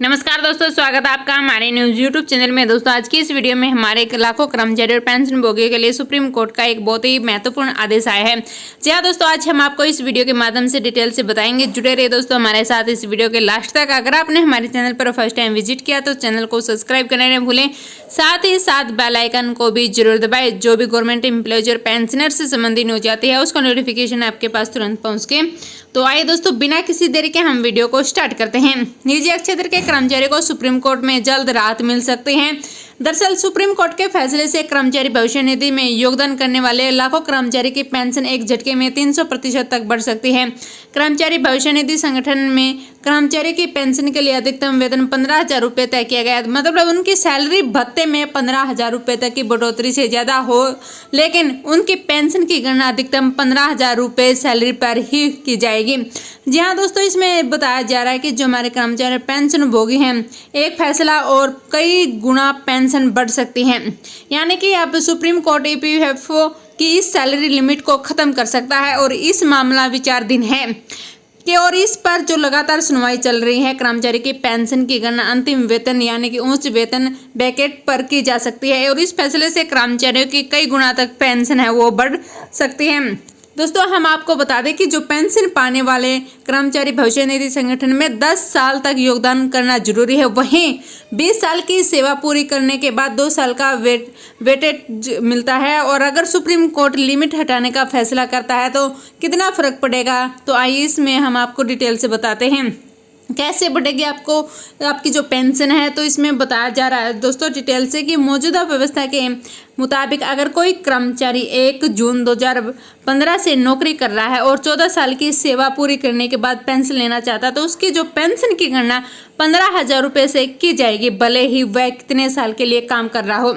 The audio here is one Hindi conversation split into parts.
नमस्कार दोस्तों, स्वागत है आपका हमारे न्यूज यूट्यूब चैनल में। दोस्तों आज की इस वीडियो में हमारे लाखों कर्मचारी और पेंशन भोगियों के लिए सुप्रीम कोर्ट का एक बहुत ही महत्वपूर्ण आदेश आया है। जी हाँ दोस्तों, आज हम आपको इस वीडियो के माध्यम से डिटेल से बताएंगे। जुड़े रहिए दोस्तों हमारे साथ इस वीडियो के लास्ट तक। अगर आपने हमारे चैनल पर फर्स्ट टाइम विजिट किया तो चैनल को सब्सक्राइब करना न भूलें, साथ ही साथ बेल आइकन को भी जरूर दबाएं। जो भी गवर्नमेंट एम्प्लॉयज और पेंशनर से संबंधित न्यूज आती है उसका नोटिफिकेशन आपके पास तुरंत पहुँच के। तो आइए दोस्तों, बिना किसी देरी के हम वीडियो को स्टार्ट करते हैं। निजी क्षेत्र के कर्मचारी को सुप्रीम कोर्ट में जल्द राहत मिल सकती है। दरअसल सुप्रीम कोर्ट के फैसले से कर्मचारी भविष्य निधि में योगदान करने वाले लाखों कर्मचारी की पेंशन एक झटके में 300% तक बढ़ सकती है। कर्मचारी भविष्य निधि संगठन में कर्मचारी की पेंशन के लिए अधिकतम वेतन 15,000 रुपये तय किया गया है। मतलब उनकी सैलरी भत्ते में 15,000 रुपये तक की बढ़ोतरी से ज्यादा हो, लेकिन उनकी पेंशन की गणना अधिकतम 15,000 रुपये सैलरी पर ही की जाएगी। जी हाँ दोस्तों, इसमें बताया जा रहा है कि जो हमारे कर्मचारी पेंशन भोगी हैं, एक फैसला और कई गुना पेंशन बढ़ सकती है। यानी कि अब सुप्रीम कोर्ट ईपीएफओ की इस सैलरी लिमिट को खत्म कर सकता है और इस मामला विचाराधीन है कि और इस पर जो लगातार सुनवाई चल रही है। कर्मचारी की पेंशन की गणना अंतिम वेतन यानी कि उच्च वेतन ब्रैकेट पर की जा सकती है और इस फैसले से कर्मचारियों की कई गुना तक पेंशन है वो बढ़ सकती है। दोस्तों हम आपको बता दें कि जो पेंशन पाने वाले कर्मचारी भविष्य निधि संगठन में 10 साल तक योगदान करना जरूरी है। वहीं 20 साल की सेवा पूरी करने के बाद 2 साल का वेटेज मिलता है। और अगर सुप्रीम कोर्ट लिमिट हटाने का फैसला करता है तो कितना फर्क पड़ेगा, तो आइए इसमें हम आपको डिटेल से बताते हैं कैसे बढ़ेगी आपको आपकी जो पेंशन है। तो इसमें बताया जा रहा है दोस्तों डिटेल से कि मौजूदा व्यवस्था के मुताबिक अगर कोई कर्मचारी 1 जून 2015 से नौकरी कर रहा है और 14 साल की सेवा पूरी करने के बाद पेंशन लेना चाहता है तो उसकी जो पेंशन की गणना 15,000 रुपये से की जाएगी, भले ही वह कितने साल के लिए काम कर रहा हो।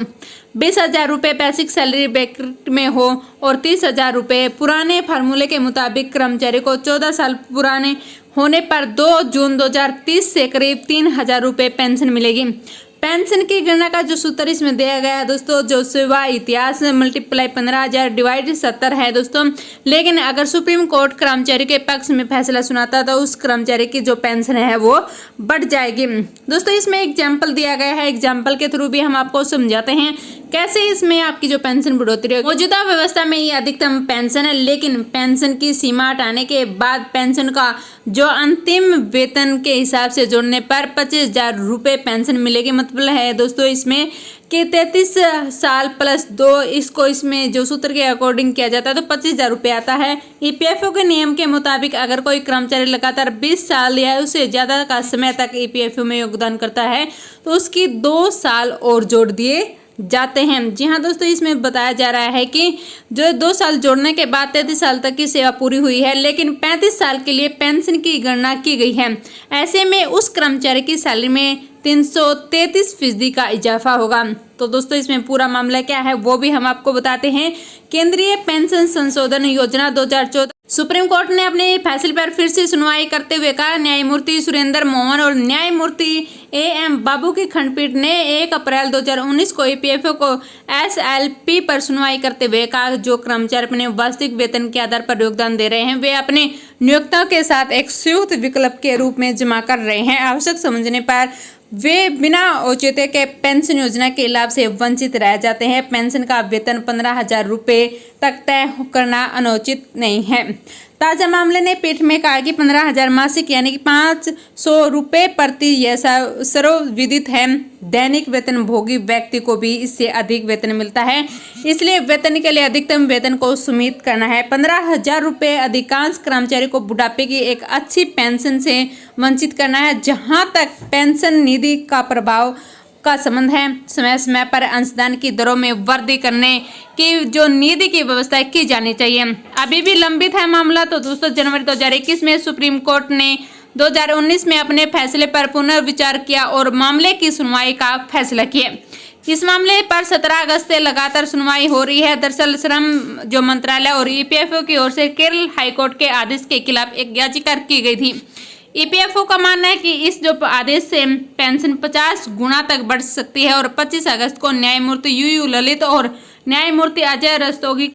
20,000 रुपये बेसिक सैलरी ब्रैकेट में हो और 30,000 रुपये पुराने फार्मूले के मुताबिक कर्मचारी को 14 साल पुराने होने पर 2 जून 2030 से करीब 3,000 रुपये पेंशन मिलेगी। पेंशन की गणना का जो सूत्र इसमें दिया गया है दोस्तों, जो सेवा इतिहास मल्टीप्लाई 15,000 डिवाइड 70 है दोस्तों। लेकिन अगर सुप्रीम कोर्ट कर्मचारी के पक्ष में फैसला सुनाता तो उस कर्मचारी की जो पेंशन है वो बढ़ जाएगी। दोस्तों इसमें एग्जाम्पल दिया गया है, एग्जाम्पल के थ्रू भी हम आपको समझाते हैं कैसे इसमें आपकी जो पेंशन बढ़ोतरी होगी। मौजूदा व्यवस्था में ये अधिकतम पेंशन है, लेकिन पेंशन की सीमा हटाने के बाद पेंशन का जो अंतिम वेतन के हिसाब से जोड़ने पर 25,000 रुपये पेंशन मिलेगी। मतलब है दोस्तों इसमें कि 33 साल प्लस 2 इसको इसमें जो सूत्र के अकॉर्डिंग किया जाता है तो 25,000 रुपये आता है। ईपीएफओ के नियम के मुताबिक अगर कोई कर्मचारी लगातार 20 साल या उससे ज़्यादा का समय तक ईपीएफओ में योगदान करता है तो उसकी 2 साल और जोड़ दिए जाते हैं। जी हाँ दोस्तों, इसमें बताया जा रहा है कि जो 2 साल जोड़ने के बाद 33 साल तक की सेवा पूरी हुई है, लेकिन 35 साल के लिए पेंशन की गणना की गई है। ऐसे में उस कर्मचारी की सैलरी में 333% का इजाफा होगा। तो दोस्तों इसमें पूरा मामला क्या है वो भी हम आपको बताते हैं। केंद्रीय पेंशन संशोधन योजना 2014 सुप्रीम कोर्ट ने अपने फैसले पर फिर से सुनवाई करते हुए कहा, न्यायमूर्ति सुरेंद्र मोहन और न्यायमूर्ति एएम बाबू की खंडपीठ ने 1 अप्रैल 2019 को ईपीएफओ को एसएलपी पर सुनवाई करते हुए कहा, जो कर्मचारी अपने वास्तविक वेतन के आधार पर योगदान दे रहे हैं वे अपने नियोक्ताओं के साथ एक संयुक्त विकल्प के रूप में जमा कर रहे हैं। आवश्यक समझने पर वे बिना औचित्य के पेंशन योजना के लाभ से वंचित रह जाते हैं। पेंशन का वेतन 15,000 रुपये तक तय करना अनुचित नहीं है। ताजा मामले ने पीठ में कहा कि 15,000 मासिक यानी कि 500 रुपये प्रति यह सर्वविदित है। दैनिक वेतन भोगी व्यक्ति को भी इससे अधिक वेतन मिलता है, इसलिए वेतन के लिए अधिकतम वेतन को सीमित करना है। 15,000 रुपये अधिकांश कर्मचारी को बुढ़ापे की एक अच्छी पेंशन से वंचित करना है। जहां तक पेंशन निधि का प्रभाव का संबंध है, समय समय पर अंशदान की दरों में वृद्धि करने की जो निधि की व्यवस्था की जानी चाहिए। अभी भी लंबित है मामला। तो दोस्तों जनवरी 2021 में सुप्रीम कोर्ट ने 2019 में अपने फैसले पर पुनर्विचार किया और मामले की सुनवाई का फैसला किया। इस मामले पर 17 अगस्त से लगातार सुनवाई हो रही है। दरअसल श्रम जो मंत्रालय और ईपीएफओ की ओर से केरल हाईकोर्ट के आदेश के खिलाफ एक याचिका की गई थी। ईपीएफओ का मानना है कि इस जो आदेश से पेंशन 50 गुना तक बढ़ सकती है और 25 अगस्त को न्यायमूर्ति यूयू ललित और न्यायमूर्ति अजय रस्तोगी